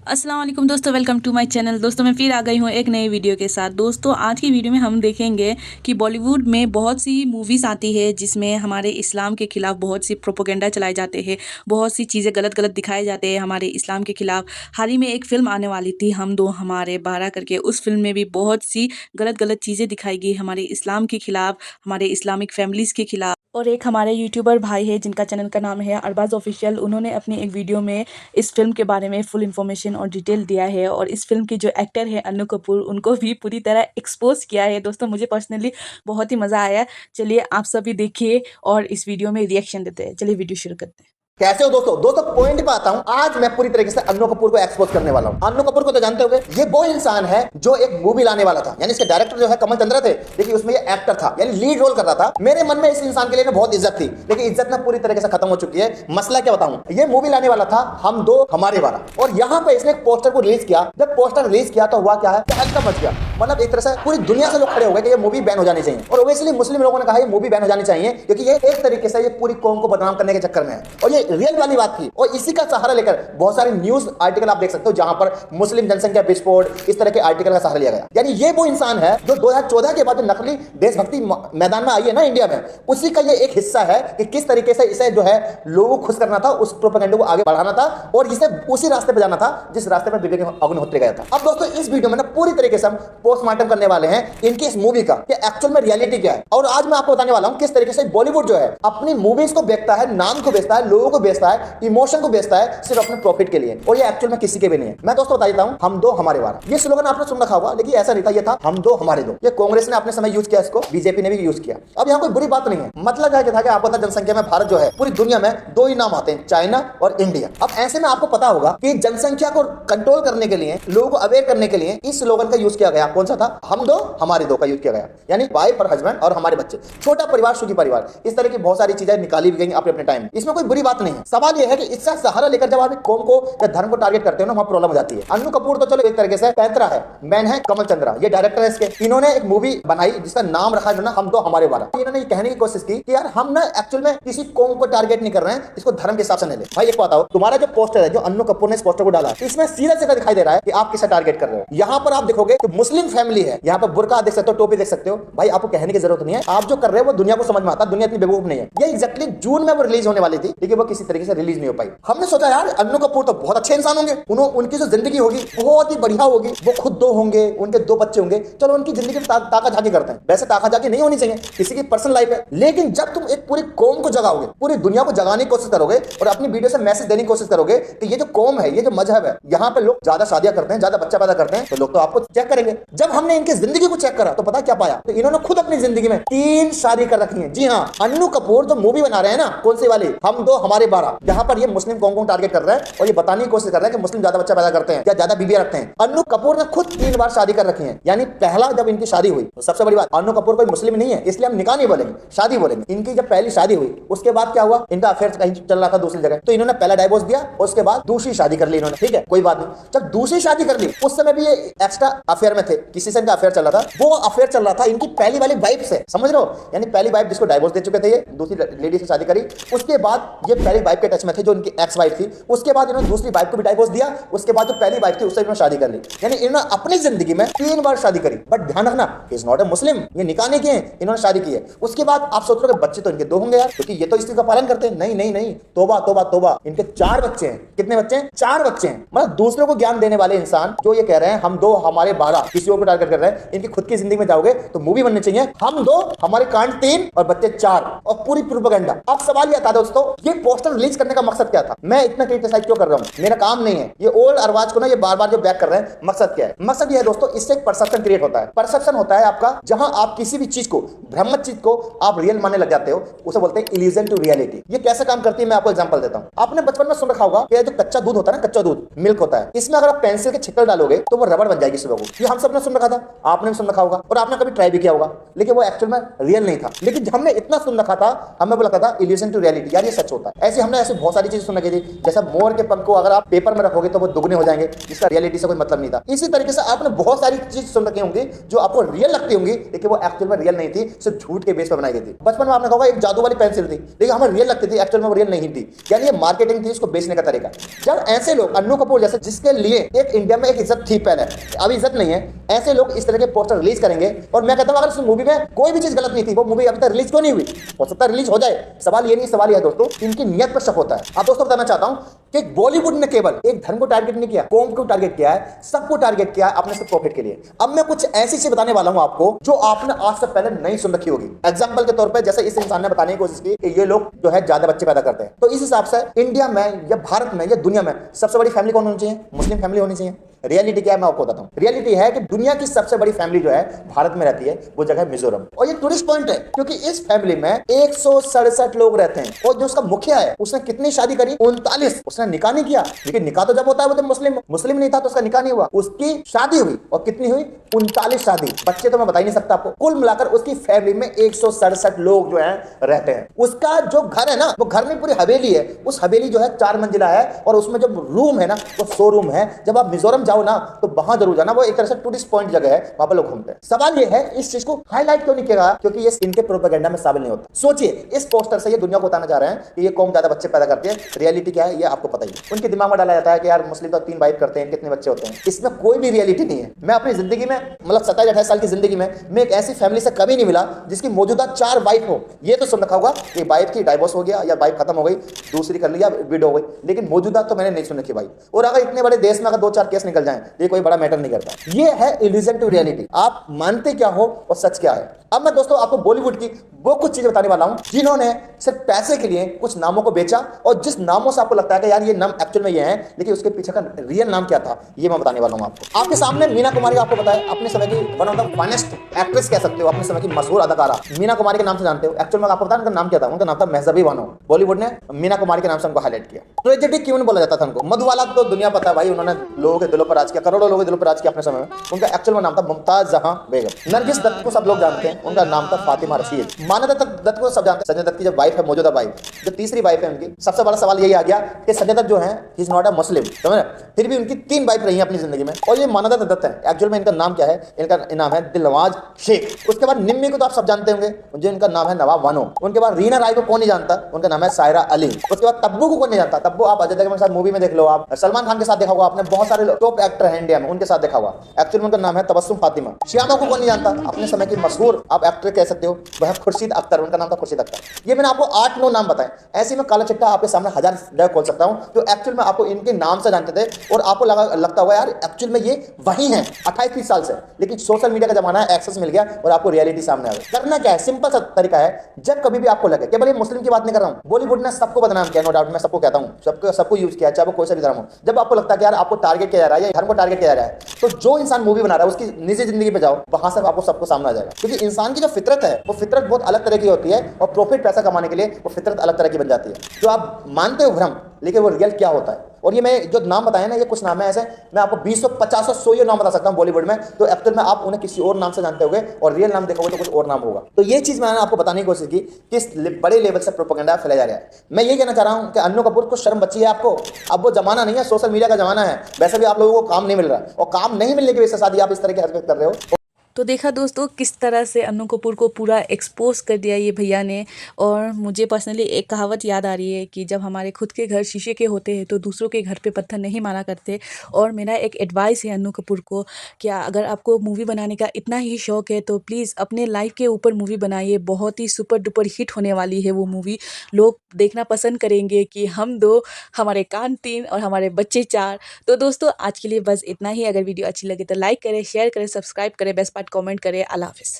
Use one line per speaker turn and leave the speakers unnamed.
अस्सलाम वालेकुम दोस्तों, वेलकम टू माय चैनल। दोस्तों मैं फिर आ गई हूँ एक नए वीडियो के साथ। दोस्तों आज की वीडियो में हम देखेंगे कि बॉलीवुड में बहुत सी मूवीज़ आती है जिसमें हमारे इस्लाम के ख़िलाफ़ बहुत सी प्रोपोगंडा चलाए जाते हैं, बहुत सी चीज़ें गलत गलत दिखाए जाते हैं हमारे इस्लाम के ख़िलाफ़। हाल ही में एक फ़िल्म आने वाली थी हम दो हमारे 12 करके, उस फ़िल्म में भी बहुत सी गलत गलत चीज़ें दिखाई गई हमारे इस्लाम के ख़िलाफ़, हमारे इस्लामिक फैमिलीज़ के ख़िलाफ़। और एक हमारे यूट्यूबर भाई है जिनका चैनल का नाम है अरबाज़ ऑफिशियल, उन्होंने अपनी एक वीडियो में इस फ़िल्म के बारे में फुल इन्फॉर्मेशन और डिटेल दिया है और इस फ़िल्म की जो एक्टर है अन्नू कपूर, उनको भी पूरी तरह एक्सपोज़ किया है। दोस्तों मुझे पर्सनली बहुत ही मज़ा आया। चलिए आप सभी देखिए और इस वीडियो में रिएक्शन देते हैं। चलिए वीडियो शुरू करते हैं।
कैसे हो दोस्तों पॉइंट पे आता हूं। आज मैं पूरी तरीके से अन्नू कपूर को एक्सपोज करने वाला हूं। अन्नू कपूर को तो जानते होंगे, ये वो इंसान है जो एक मूवी लाने वाला था, यानी इसके डायरेक्टर जो है कमल चंद्रा थे, लेकिन उसमें ये एक्टर था, यानी लीड रोल कर रहा था। मेरे मन में इस इंसान के लिए बहुत इज्जत थी, लेकिन इज्जत ना पूरी तरीके से खत्म हो चुकी है। मसला क्या बताऊं, ये मूवी लाने वाला था हम दो हमारे 12, और यहाँ पे इसने एक पोस्टर को रिलीज किया। जब पोस्टर रिलीज किया तो हुआ क्या है, तहलका मच गया। मतलब एक तरह से पूरी दुनिया से लोग खड़े हो गए कि ये मूवी बैन हो जानी चाहिए, और ओवेसली मुस्लिम लोगों ने कहा ये मूवी बैन हो जानी चाहिए, क्योंकि ये एक तरीके से ये पूरी कौम को बदनाम करने के चक्कर में है, और ये रियल वाली बात थी। और इसी का सहारा लेकर बहुत सारे न्यूज आर्टिकल आप देख सकते हो जहां पर मुस्लिम जनसंख्या विस्फोट इस तरह के आर्टिकल का सहारा लिया गया। यानी ये वो इंसान है जो 2014 के बाद जो नकली देशभक्ति मैदान में आई है ना इंडिया में, उसी का ये एक हिस्सा है कि किस तरीके से इसे जो है लोगों को खुश करना था, उस प्रोपेगेंडा को आगे बढ़ाना था, और इसे उसी रास्ते पर जाना था जिस रास्ते पर विवेक अग्निहोत्री गया था। अब दोस्तों इस वीडियो में ना पूरी तरीके से हम पोस्टमार्टम करने वाले हैं इनकी इस मूवी का कि एक्चुअल में रियलिटी क्या है, और आज मैं आपको बताने वाला हूं किस तरीके से बॉलीवुड जो है अपनी मूवीज को बेचता है, नाम को बेचता है, लोगों को बेचता है, इमोशन को बेचता है सिर्फ अपने प्रॉफिट के लिए, और ये एक्चुअल में किसी के भी नहीं है। मैं दोस्तों बता देता हूं, हम दो हमारे 12, ये स्लोगन आपने सुन रखा होगा, लेकिन ऐसा नहीं था, ये था हम दो हमारे दो। ये कांग्रेस ने अपने समय यूज किया, इसको बीजेपी ने भी यूज किया। अब यहाँ कोई बुरी बात नहीं है। मतलब क्या था कि आपको पता जनसंख्या में भारत जो है पूरी दुनिया में दो ही नाम आते हैं, चाइना और इंडिया। अब ऐसे में आपको पता होगा कि जनसंख्या को कंट्रोल करने के लिए, लोगों को अवेयर करने के लिए इस स्लोगन का यूज किया गया। कौन सा था? हम दो हमारे दो का यूज किया गया, यानी वाइफ और हस्बैंड और हमारे बच्चे, छोटा परिवार सुखी परिवार, इस तरह की बहुत सारी चीजें निकाली भी गई अपने अपने टाइम। इसमें कोई बुरी बात नहीं है। सवाल यह है कि इसका सहारा लेकर जब आप कौम को या धर्म को टारगेट करते हो ना, वहां प्रॉब्लम हो जाती है। अन्नू कपूर तो चलो एक तरीके से पैंतरा है, मैन है कमल चंद्रा, ये डायरेक्टर है इसके। इन्होंने एक मूवी बनाई जिसका नाम रखा जो ना हम दो हमारे 12। इन्होंने ये कहने की कोशिश की कि यार हम ना एक्चुअल में किसी कौम को टारगेट नहीं कर रहे हैं, इसको धर्म के हिसाब से नहीं ले। भाई एक बात बताओ, तुम्हारा जो पोस्टर है, जो अन्नू कपूर ने इस पोस्टर को डाला, इसमें सीधा सीधा दिखाई दे रहा है कि आप किसे टारगेट कर रहे हो। यहाँ पर आप देखोगे कि मुस्लिम फैमिली है, यहाँ पर बुर्का देख सकते हो, टोपी देख सकते हो। भाई आपको कहने की जरूरत नहीं है, आप जो कर रहे हो वो दुनिया को समझ में आता है, दुनिया इतनी बेवकूफ नहीं है। ये एग्जैक्टली जून में वो रिलीज होने वाली थी, लेकिन वो किसी तरीके से रिलीज नहीं हो पाई। हमने सोचा यार अन्नू कपूर तो बहुत अच्छे इंसान होंगे, उनकी जो जिंदगी होगी बहुत ही बढ़िया होगी, वो खुद दो होंगे, उनके दो बच्चे होंगे, चलो उनकी जिंदगी में ताका झाकी करते हैं। वैसे ताका झाकी नहीं होनी चाहिए, किसी की पर्सनल लाइफ है, लेकिन जब तुम एक पूरी कौम को जगाओगे, पूरी दुनिया को जगाने की कोशिश करोगे और अपनी वीडियो से मैसेज देने की कोशिश करोगे कि ये जो कौम है, ये जो मजहब है, यहाँ पे लोग ज्यादा शादियां करते हैं, ज्यादा बच्चा पैदा करते हैं, तो लोग तो आपको चेक करेंगे। जब हमने इनकी जिंदगी को चेक करा तो पता क्या पाया, तो इन्होंने खुद अपनी जिंदगी में 3 शादी कर रखी है। जी हाँ, अन्नू कपूर जो मूवी बना रहे हैं ना, कौन सी वाली, हम दो हमारे 12, जहां पर ये मुस्लिम कौम को टारगेट कर रहे हैं और ये बताने की कोशिश कर रहे हैं कि मुस्लिम ज्यादा बच्चा पैदा करते हैं या ज्यादा बीबियां रखते हैं। अन्नू कपूर ने खुद 3 बार शादी कर रखी है। यानी पहला जब इनकी शादी हुई, तो सबसे बड़ी बात, अन्नू कपूर कोई मुस्लिम नहीं है, इसलिए हम निकाह नहीं बोलेंगे, शादी बोलेंगे। इनकी जब पहली शादी हुई, उसके बाद क्या हुआ, इनका अफेयर कहीं चल रहा था दूसरी जगह, तो इन्होंने पहला डाइवोर्स दिया, उसके बाद दूसरी शादी कर ली इन्होंने। ठीक है, कोई बात नहीं। जब दूसरी शादी कर ली, उस समय भी ये एक्स्ट्रा अफेयर में थे, किसी से इनका अफेयर चल रहा था। वो अफेयर चल रहा था इनकी पहली वाली वाइफ से, समझ रहे हो, यानी पहली वाइफ जिसको डाइवोर्स दे चुके थे, ये दूसरी लेडी से शादी करी। उसके बाद ये पहली वाइफ के टच में थे जो इनकी एक्स वाइफ थी। उसके बाद इन्होंने दूसरी वाइफ को भी डाइवोर्स दिया, उसके बाद जो पहली वाइफ थी उससे इन्होंने शादी कर ली। यानी इन्होंने अपनी जिंदगी में 3 बार शादी करी। बट ध्यान रखना, इज नॉट ए मुस्लिम, ये निकाह नहीं किए, इन्होंने शादी की है। उसके बाद आप सोच रहे हो बच्चे तो इनके 2 होंगे यार, क्योंकि ये तो इस चीज का पालन करते हैं। नहीं नहीं नहीं, तोबा तोबा तोबा, इनके 4 बच्चे हैं। कितने बच्चे हैं? 4 बच्चे हैं। मतलब दूसरों को ज्ञान देने वाले इंसान जो ये कह रहे हैं हम दो हमारे 12, किसी और को टारगेट कर रहे हैं। इनकी खुद की जिंदगी में जाओगे तो मूवी बननी चाहिए, हम दो हमारे कांड 3 और बच्चे 4, और पूरी प्रोपेगेंडा। अब सवाल ये आता है दोस्तों, ये पोस्टर रिलीज करने का मकसद क्या था? मैं इतना क्रिटिसाइज क्यों कर रहा हूं? मेरा काम नहीं है ये ओल्ड अरबाज को ना ये बार बार जो बैक कर रहे हैं। मकसद क्या है? मकसद ये है दोस्तों, इससे एक परसेप्शन क्रिएट होता है। परसेप्शन होता है आपका, जहां आप किसी भी चीज को, भ्रम चीज को आप रियल मानने लग जाते हो, उसे बोलते हैं इल्यूजन टू रियलिटी। ये कैसे काम करती है मैं आपको एग्जांपल देता हूं। आपने बचपन में सुन रखा होगा कि जो कच्चा दूध होता है ना, कच्चा दूध मिल्क होता है, इसमें अगर आप पेंसिल के छिक्कल डालोगे तो वो रबड़ बन जाएगी सुबह को। ये हम सब ने सुन रखा था, आपने भी सुन रखा होगा और आपने कभी ट्राई भी किया होगा, लेकिन वो एक्चुअल में रियल नहीं था। लेकिन हमने इतना सुन रखा था, हमें बोला था इल्यूजन टू रियलिटी, यार ये सच होता है। ऐसे हमने ऐसे बहुत सारी चीजें सुन रखी थी, जैसा मोर के पंख को अगर आप पेपर में रखोगे तो वो दुगने हो जाएंगे, जिसका रियलिटी से कोई मतलब नहीं था। इसी तरीके से आपने बहुत सारी चीज सुन रखी होंगी जो आपको रियल लगती होंगी, लेकिन वो एक्चुअल में रियल नहीं थी, सिर्फ झूठ के बेस पर बनाई गई थी। बचपन में आपने कहा एक जादू वाली पेंसिल थी, लेकिन हमें रियल लगती थी, एक्चुअल में वो रियल नहीं थी, यानी ये मार्केटिंग थी, इसको बेचने का तरीका। जब ऐसे लोग अन्नू कपूर जैसे, जिसके लिए एक इंडिया में एक इज्जत थी पहले, अभी इज्जत नहीं है, ऐसे लोग इस तरह के पोस्टर रिलीज करेंगे। और मैं कहता हूं अगर उस मूवी में कोई भी चीज गलत नहीं थी, वो मूवी अभी तक रिलीज क्यों नहीं हुई? हो सकता है रिलीज हो जाए, सवाल ये नहीं, सवाल यह है दोस्तों इनकी नियत पर शक होता है। अब दोस्तों बताना चाहता हूं कि बॉलीवुड ने केवल एक धर्म को टारगेट नहीं किया, कौम को टारगेट किया है, सबको टारगेट किया है अपने से प्रॉफिट के लिए। अब मैं कुछ ऐसी चीज बताने वाला हूं आपको जो आपने आज से पहले नहीं सुन रखी होगी। एग्जांपल के तौर पे जैसे इस इंसान ने बताने की कोशिश की कि ये लोग जो है ज्यादा बच्चे पैदा करते हैं, तो इस हिसाब से इंडिया में या भारत में या दुनिया में सबसे बड़ी फैमिली कौन होनी चाहिए? मुस्लिम फैमिली होनी चाहिए। रियलिटी क्या है मैं आपको बताता हूं। रियलिटी है कि दुनिया की सबसे बड़ी फैमिली जो है भारत में रहती है, वो जगह है मिजोरम। और ये टूरिस्ट पॉइंट है क्योंकि इस फैमिली में 167 लोग रहते हैं। और जो उसका मुखिया है उसने कितनी शादी करी? 39। उसने निकाह नहीं किया, लेकिन निकाह तो जब होता है वो तो मुस्लिम नहीं था तो उसका निकाह नहीं हुआ। उसकी शादी हुई और कितनी हुई? 39 शादी। बच्चे तो मैं बता ही नहीं सकता आपको। कुल मिलाकर उसकी फैमिली में 167 लोग जो है रहते हैं। उसका जो घर है ना, वो घर में पूरी हवेली है। उस हवेली जो है 4 मंजिला है और उसमें जो रूम है ना वो 100 रूम है। जब आप मिजोरम जाओ ना तो वहां जरूर जाना, वो एक तरह से टूरिस्ट पॉइंट जगह है, वहां पर लोग घूमते हैं। सवाल ये है इस चीज को हाईलाइट क्यों नहीं किया? क्योंकि ये इनके प्रोपेगेंडा में शामिल नहीं होता। सोचिए इस पोस्टर से ये दुनिया को बताना चाह रहे हैं कि ये कौम ज्यादा बच्चे पैदा करती है। रियलिटी क्या है ये आपको पता ही है। उनके दिमाग में डाला जाता है कि यार मुस्लिम तो 3 वाइफ करते हैं, कितने बच्चे होते हैं। इसमें कोई भी रियलिटी नहीं है। मैं अपनी जिंदगी में मतलब 27-28 साल की जिंदगी में मैं एक ऐसी फैमिली से कभी नहीं मिला जिसकी मौजूदा 4 वाइफ हो। ये तो सुन रखा होगा कि वाइफ की डाइवोर्स हो गया या वाइफ खत्म हो गई, दूसरी कर लिया, विडो हो गई, लेकिन मौजूदा तो मैंने नहीं सुन रखी भाई। और अगर इतने बड़े देश में अगर 2-4 केस निकल जाएं ये कोई बड़ा मैटर नहीं करता। ये है इल्यूजन टू रियलिटी। आप मानते क्या हो और सच क्या है। अब मैं दोस्तों आपको बॉलीवुड की वो कुछ चीजें बताने वाला हूं जिन्होंने सिर्फ पैसे के लिए कुछ नामों को बेचा, और जिस नामों से आपको लगता है कि यार ये नाम एक्चुअल में ये है, लेकिन उसके पीछे का रियल नाम क्या था ये मैं बताने वाला हूं आपको। आपके सामने मीना कुमारी, आपको पता है अपने समय की one of the finest actress कह सकते हो, अपने समय की मशहूर अदाकारा मीना कुमारी के नाम से जानते हो। एक्चुअल में आपको पता है उनका नाम क्या था? उनका नाम था महजबी बानो। बॉलीवुड ने मीना कुमारी के नाम से उनको हाईलाइट किया। ट्रेजेडी क्यों बोला जाता था उनको? मधुबाला तो दुनिया पता है भाई, उन्होंने लोगों के दिलों पर राज किया, करोड़ों लोगों के दिलों पर राज किया अपने समय में। उनका एक्चुअल में नाम था मुमताज जहां बेगम। नरगिस दत्त को सब लोग जानते हैं, उनका नाम था फातिमा रशीद। मान्यता दत्त को सब जानते हैं, संजय दत्त की जो वाइफ है, मौजूदा वाइफ, जो तीसरी वाइफ है उनकी। सबसे बड़ा सवाल यही आ गया कि संजय दत्त जो है ही इज नॉट अ मुस्लिम, समझ रहे? फिर भी उनकी 3 वाइफ रही है अपनी जिंदगी में। और ये मान्यता दत्त है, एक्चुअल में इनका नाम क्या है? इनका नाम है दिलनवाज शेख। उसके बाद निम्मी को तो आप सब जानते होंगे, जो इनका नाम है नवाब वानो। उनके बाद रीना राय को कौन नहीं जानता? उनका नाम है सायरा अली। उसके बाद तब्बू को कौन नहीं जानता? तब्बू आप अजय देवगन के साथ मूवी में देख लो, आप सलमान खान के साथ देखा होगा आपने, बहुत सारे टॉप एक्टर हैं इंडिया में, उनके साथ देखा हुआ। एक्चुअल में उनका नाम है तबस्सुम फातिमा। श्यामा को कौन नहीं जानता? अपने समय की मशहूर आप एक्टर कह सकते हो, वह खुर्शीद अख्तर, उनका नाम था खुर्शीद अख्तर। ये मैंने आपको 8-9 नाम बताए। ऐसे में काला चिट्टा आपके सामने 1000 जगह खोल सकता हूं जो एक्चुअल में आपको इनके नाम से जानते थे और आपको लगता होगा यार एक्चुअल में ये वही है 28-30 साल से। लेकिन सोशल मीडिया का जमाना है, एक्सेस मिल गया और आपको रियलिटी सामने आ गई। करना क्या है? सिंपल सा तरीका है, जब कभी भी आपको लगे, केवल ये मुस्लिम की बात नहीं कर रहा हूं, बॉलीवुड ने सबको बदनाम किया, नो डाउट, मैं सबको कहता हूं, सबको यूज किया, चाहे वो कोई सा भी धर्म हो। जब आपको लगता है कि यार आपको टारगेट किया जा रहा है या धर्म को टारगेट किया जा रहा है, तो जो इंसान मूवी बना रहा है उसकी निजी जिंदगी पे जाओ, वहां से आपको सबको सामने आ जाएगा। क्योंकि इंसान की जो फितरत है वो फितरत बहुत अलग तरह की होती है और प्रॉफिट पैसा कमाने के लिए वो फितरत अलग तरह की बन जाती है। जो आप मानते हो भ्रम, लेकिन वो रियल क्या होता है। और ये मैं जो नाम बताया ना, ये कुछ नाम है ऐसे, मैं आपको 20, 50, 100 नाम बता सकता हूं बॉलीवुड में, तो एक्चुअल में आप उन्हें किसी और नाम से जानते होंगे और रियल नाम देखोगे तो कुछ और नाम होगा। तो ये चीज मैंने आपको बताने की कोशिश की किस बड़े लेवल से प्रोपेगेंडा फैलाया जा रहा है। मैं ये कहना चाह रहा हूं कि अन्नू कपूर को शर्म बची है आपको। अब वो जमाना नहीं है, सोशल मीडिया का जमाना है। वैसे भी आप लोगों को काम नहीं मिल रहा है और काम नहीं मिलने की वजह से शादी आप इस तरह की हरकत कर रहे हो।
तो देखा दोस्तों किस तरह से अन्नू कपूर को पूरा एक्सपोज कर दिया ये भैया ने। और मुझे पर्सनली एक कहावत याद आ रही है कि जब हमारे खुद के घर शीशे के होते हैं तो दूसरों के घर पे पत्थर नहीं मारा करते। और मेरा एक एडवाइस है अन्नू कपूर को कि अगर आपको मूवी बनाने का इतना ही शौक़ है तो प्लीज़ अपने लाइफ के ऊपर मूवी बनाइए। बहुत ही सुपर डुपर हिट होने वाली है वो मूवी। लोग देखना पसंद करेंगे कि हम 2, हमारे कान 3 और हमारे बच्चे 4। तो दोस्तों आज के लिए बस इतना ही। अगर वीडियो अच्छी लगे तो लाइक करें, शेयर करें, सब्सक्राइब करें, बेस्ट पार्ट कमेंट करें। अल्लाह हाफिज़।